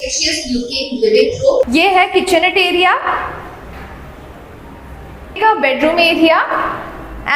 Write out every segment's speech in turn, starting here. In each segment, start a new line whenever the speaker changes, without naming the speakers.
spacious looking living room.
ये है kitchenette area का बेडरूम एरिया,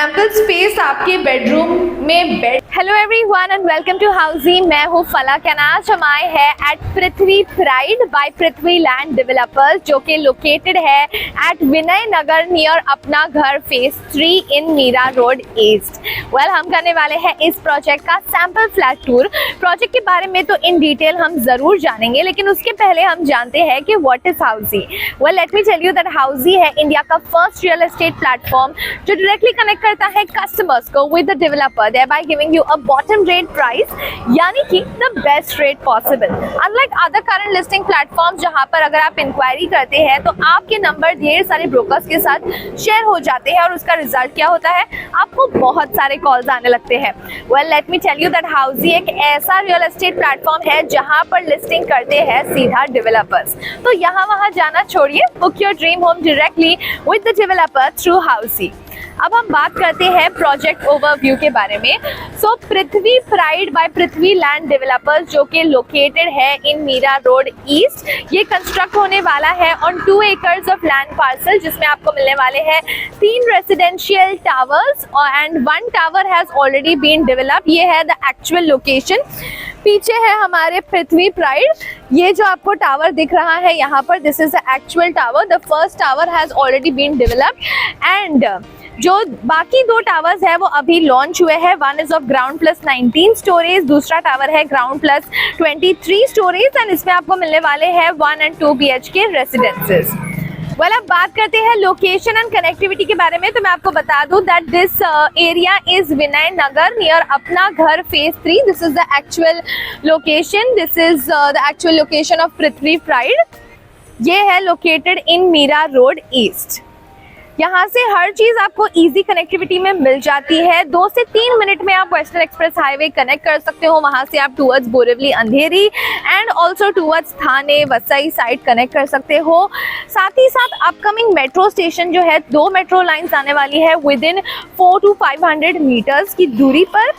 एम्पल स्पेस आपके बेडरूम में bed. Hello everyone and welcome to Housey. मैं हूँ फलक एंड आज हम आए हैं at Prithvi pride by Prithvi land developers, जो कि लोकेटेड है eight Vinay Nagar near Apna Ghar phase 3 इन मीरा रोड ईस्ट। वेल, हम करने वाले हैं इस प्रोजेक्ट का सैंपल फ्लैट टूर। प्रोजेक्ट के बारे में तो इन डिटेल हम जरूर जानेंगे, लेकिन उसके पहले हम जानते हैं कि what is Housey. Well, let me tell you that Housey है इंडिया का फर्स्ट रियल एस्टेट प्लेटफॉर्म जो डायरेक्टली कनेक्ट करता है कस्टमर्स को with the developer, thereby giving you a bottom rate price, यानी कि the best rate possible. Unlike other current listing platforms जहां पर अगर आप इंक्वायरी करते हैं तो आपके नंबर ढेर सारे ब्रोकर्स के साथ शेयर हो जाते हैं और उसका रिजल्ट क्या होता है, आपको बहुत सारे कॉल्स आने लगते हैं। Well, let me tell you that Housey एक ऐसा रियल एस्टेट प्लेटफॉर्म है जहां पर लिस्टिंग करते हैं सीधा डेवलपर्स। तो यहाँ वहां जाना छोड़िए, book your dream home directly with the developer through Housey. अब हम बात करते हैं प्रोजेक्ट ओवरव्यू के बारे में। So Prithvi pride by Prithvi land developers, जो कि लोकेटेड है इन मीरा रोड ईस्ट, ये कंस्ट्रक्ट होने वाला है on 2 acres of land parcel, जिसमें आपको मिलने वाले हैं 3 residential towers and 1 tower has already been developed. ये है द एक्चुअल लोकेशन। पीछे है हमारे पृथ्वी प्राइड, ये जो आपको टावर दिख रहा है यहाँ पर, this is the actual tower. The first tower has already been developed and जो बाकी 2 टावर्स है वो अभी लॉन्च हुए हैं। One is of ground plus 19 storage, दूसरा टावर है ग्राउंड प्लस 23 स्टोरेज एंड इसमें आपको मिलने वाले हैं 1 and 2 BHK रेसिडेंसेस। वेल, अब बात करते हैं लोकेशन एंड कनेक्टिविटी के बारे में। तो मैं आपको बता दूं that this area is Vinay Nagar near Apna Ghar phase 3। This is the actual location, this is the actual location of Prithvi pride. ये है located in Mira road east. यहाँ से हर चीज आपको इजी कनेक्टिविटी में मिल जाती है। 2 से 3 मिनट में आप वेस्टर्न एक्सप्रेस हाईवे कनेक्ट कर सकते हो। वहां से आप towards Borivali Andheri and also towards Thane Vasai side connect कर सकते हो। साथ ही साथ अपकमिंग मेट्रो स्टेशन जो है, 2 मेट्रो लाइन्स आने वाली है विद इन 400 to 500 मीटर्स की दूरी पर।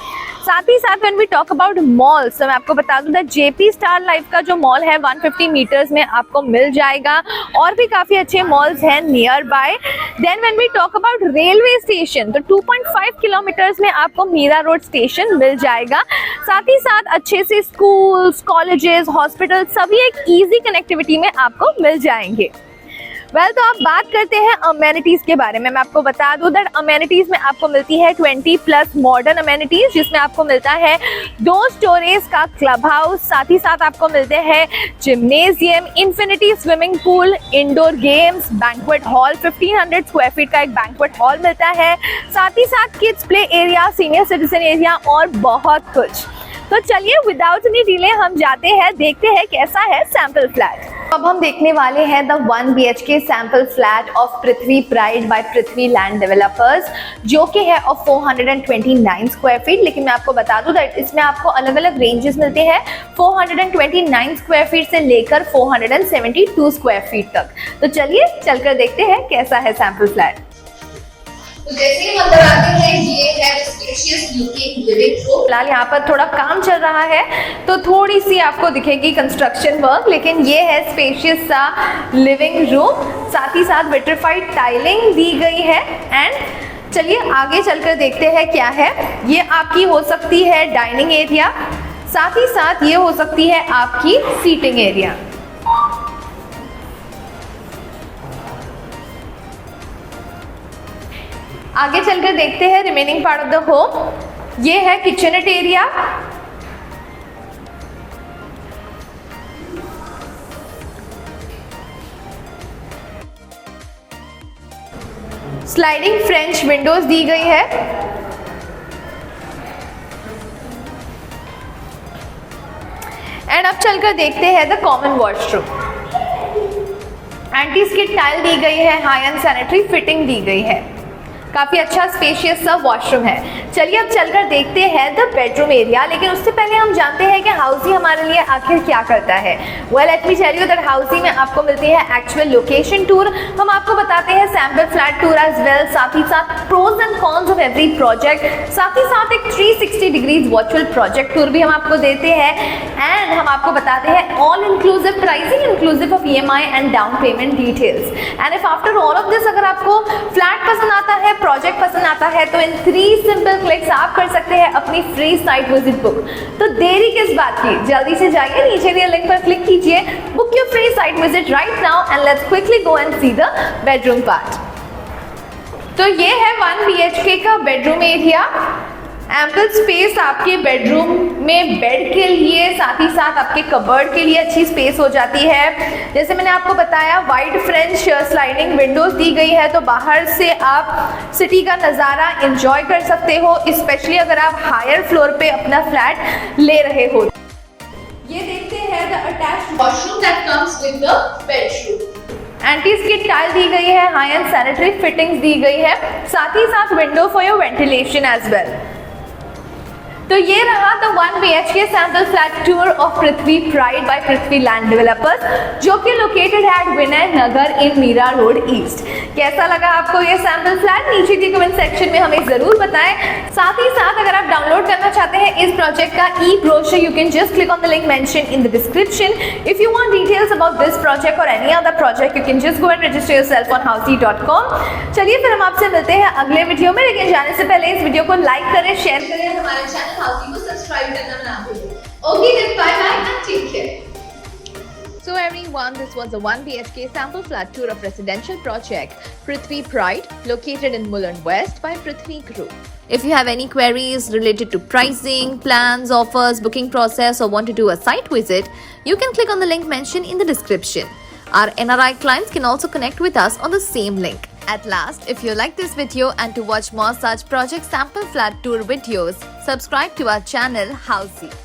साथ ही साथ when we talk about malls, तो मैं आपको बता दूं दैट JP स्टार लाइफ का जो मॉल है 150 मीटर्स में आपको मिल जाएगा, और भी काफी अच्छे मॉल्स हैं nearby. Then when we talk about railway station, तो 2.5 किलोमीटर्स में आपको मीरा रोड स्टेशन मिल जाएगा। साथ ही साथ अच्छे से स्कूल्स, कॉलेजेस, हॉस्पिटल सभी एक इजी कनेक्टिविटी में आपको मिल जाएंगे। वेल, तो आप बात करते हैं अमेनिटीज के बारे में। मैं आपको बता दूं दैट अमेनिटीज में आपको मिलती है 20+ मॉडर्न अमेनिटीज, जिसमें आपको मिलता है 2 स्टोरेज का क्लब हाउस। साथ ही साथ आपको मिलते हैं gymnasium, infinity swimming pool, indoor games, banquet hall, 1500 square feet का एक बैंक्वेट हॉल मिलता है। साथ ही साथ kids play area, senior citizen area और बहुत कुछ। तो चलिए विदाउट एनी डिले हम जाते हैं, देखते हैं कैसा है सैंपल फ्लैट। अब हम देखने वाले हैं the 1 BHK sample flat of Prithvi pride by Prithvi land developers, जो कि है ऑफ 429 स्क्वायर फीट। लेकिन मैं आपको बता दूं दैट इसमें आपको अलग अलग रेंजेस मिलते हैं, 429 स्क्वायर फीट से लेकर 472 स्क्वायर फीट तक। तो चलिए चलकर देखते हैं कैसा है सैंपल फ्लैट।
तो जैसे ही अंदर आते हैं, ये है स्पेशियस लुकिंग लिविंग रूम।
फिलहाल यहाँ पर थोड़ा काम चल रहा है तो थोड़ी सी आपको दिखेगी कंस्ट्रक्शन वर्क, लेकिन ये है स्पेशियस सा लिविंग रूम। साथ ही साथ विट्रिफाइड टाइलिंग दी गई है। एंड चलिए आगे चलकर देखते हैं क्या है। ये आपकी हो सकती है डाइनिंग एरिया, साथ ही साथ ये हो सकती है आपकी सीटिंग एरिया। आगे चलकर देखते हैं remaining part of the home. ये है kitchenette area, sliding French windows दी गई है। एंड अब चलकर देखते हैं the common washroom. Anti skid tile दी गई है, हाई एंड सैनिटरी फिटिंग दी गई है। काफी अच्छा स्पेशियस सा वॉशरूम है। चलिए अब चलकर देखते हैं द बेडरूम एरिया, लेकिन उससे पहले हम जानते हैं कि हाउसी हमारे लिए आखिर क्या करता है। Well let me tell you that Housey में आपको मिलती है एक्चुअल लोकेशन टूर, हम आपको बताते हैं sample flat tour as well, साथ ही साथ pros and cons of every project, साथ ही साथ एक 360 डिग्रीज वर्चुअल प्रोजेक्ट टूर भी हम आपको देते हैं एंड हम आपको बताते हैं all inclusive pricing inclusive of EMI and down payment details. And if after all of this अगर आपको फ्लैट पसंद आता है, प्रोजेक्ट पसंद आता है, तो इन 3 सिंपल क्लिक्स आप कर सकते हैं अपनी फ्री साइट विजिट बुक। तो देरी किस बात की, जल्दी से जाइए, नीचे दिए लिंक पर क्लिक कीजिए, book your free site visit right now and let's quickly go and see the bedroom part. तो ये है 1 BHK का बेडरूम एरिया। एम्पल स्पेस आपके बेडरूम में बेड के लिए, साथ ही साथ आपके कबर्ड के लिए अच्छी स्पेस हो जाती है। जैसे मैंने आपको बताया वाइड फ्रेंच स्लाइडिंग विंडोज दी गई है, तो बाहर से आप सिटी का नज़ारा एंजॉय कर सकते हो, स्पेशली अगर आप हायर फ्लोर पे अपना फ्लैट ले रहे हो। ये देखते हैं the attached
Washroom that comes with the bedroom.
Anti skid tile दी गई है, हाई एंड सैनिटरी फिटिंग्स दी गई है, साथ ही साथ window for your ventilation as well. तो ये रहा the 1 BHK sample flat tour of Prithvi pride by Prithvi land developers, जो कि located at Vinay Nagar in Mira road east. कैसा लगा आपको ये सैंपल फ्लैट, नीचे के कमेंट सेक्शन में हमें जरूर बताएं। साथ ही साथ अगर आप डाउनलोड करना चाहते हैं इस प्रोजेक्ट का e-brochure, you can just click on the link mention in the description. If you want details about this project और any other project, you can just go and register yourself on housey.com। चलिए फिर हम आपसे मिलते हैं अगले video में, लेकिन जाने से पहले इस वीडियो को लाइक करें, शेयर करें,
हमारे चैनल हाउसी को सब्सक्राइब करना ना भूलें। Okay then bye bye and take care.
So everyone, this was a 1 BHK sample flat tour of residential project Prithvi Pride, located in Mulund West by Prithvi Group. If you have any queries related to pricing, plans, offers, booking process, or want to do a site visit, you can click on the link mentioned in the description. Our NRI clients can also connect with us on the same link. At last, if you like this video and to watch more such project sample flat tour videos, subscribe to our channel Housey.